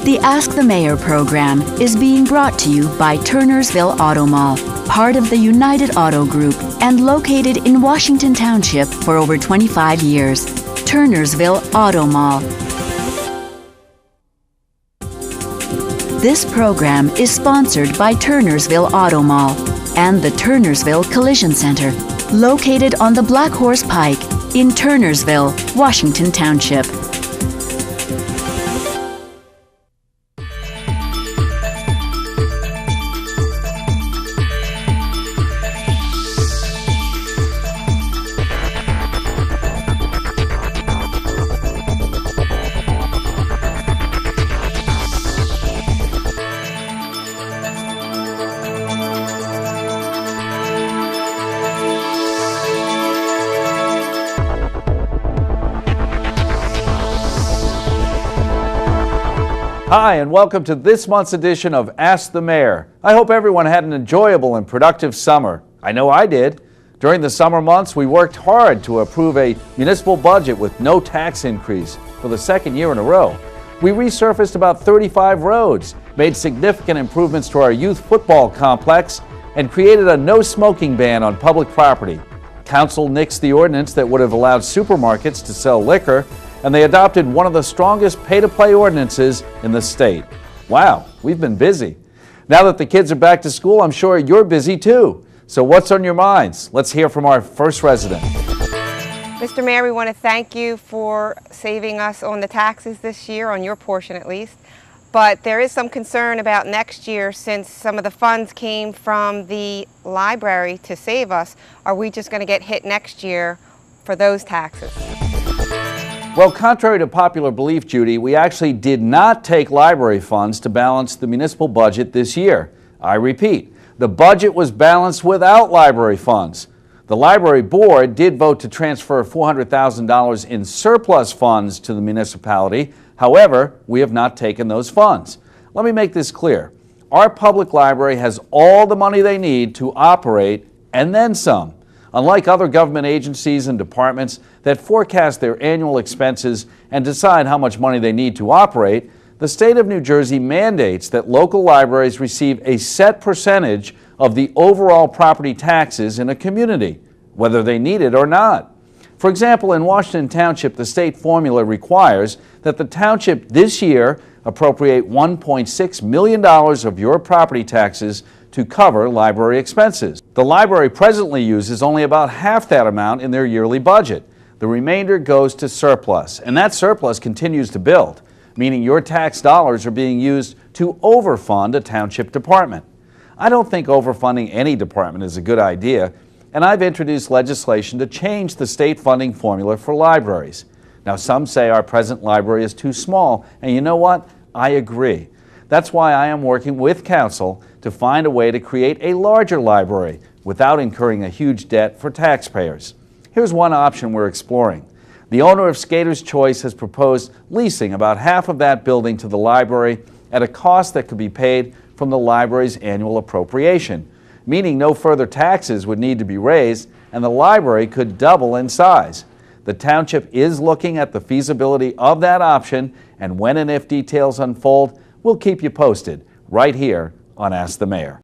The Ask the Mayor program is being brought to you by Turnersville Auto Mall, part of the United Auto Group and located in Washington Township for over 25 years. Turnersville Auto Mall. This program is sponsored by Turnersville Auto Mall and the Turnersville Collision Center, located on the Black Horse Pike in Turnersville, Washington Township. Hi, and welcome to this month's edition of Ask the Mayor. I hope everyone had an enjoyable and productive summer. I know I did. During the summer months, we worked hard to approve a municipal budget with no tax increase for the second year in a row. We resurfaced about 35 roads, made significant improvements to our youth football complex, and created a no smoking ban on public property. Council nixed the ordinance that would have allowed supermarkets to sell liquor, and they adopted one of the strongest pay-to-play ordinances in the state. Wow, we've been busy. Now that the kids are back to school, I'm sure you're busy too. So what's on your minds? Let's hear from our first resident. Mr. Mayor, we want to thank you for saving us on the taxes this year, on your portion at least. But there is some concern about next year since some of the funds came from the library to save us. Are we just going to get hit next year for those taxes? Well, contrary to popular belief, Judy, we actually did not take library funds to balance the municipal budget this year. I repeat, the budget was balanced without library funds. The library board did vote to transfer $400,000 in surplus funds to the municipality. However, we have not taken those funds. Let me make this clear. Our public library has all the money they need to operate and then some. Unlike other government agencies and departments that forecast their annual expenses and decide how much money they need to operate, the state of New Jersey mandates that local libraries receive a set percentage of the overall property taxes in a community, whether they need it or not. For example, in Washington Township, the state formula requires that the township this year appropriate $1.6 million of your property taxes to cover library expenses. The library presently uses only about half that amount in their yearly budget. The remainder goes to surplus, and that surplus continues to build, meaning your tax dollars are being used to overfund a township department. I don't think overfunding any department is a good idea, and I've introduced legislation to change the state funding formula for libraries. Now, some say our present library is too small, and you know what? I agree. That's why I am working with Council to find a way to create a larger library without incurring a huge debt for taxpayers. Here's one option we're exploring. The owner of Skater's Choice has proposed leasing about half of that building to the library at a cost that could be paid from the library's annual appropriation, meaning no further taxes would need to be raised and the library could double in size. The township is looking at the feasibility of that option, and when and if details unfold, we'll keep you posted right here on Ask the Mayor.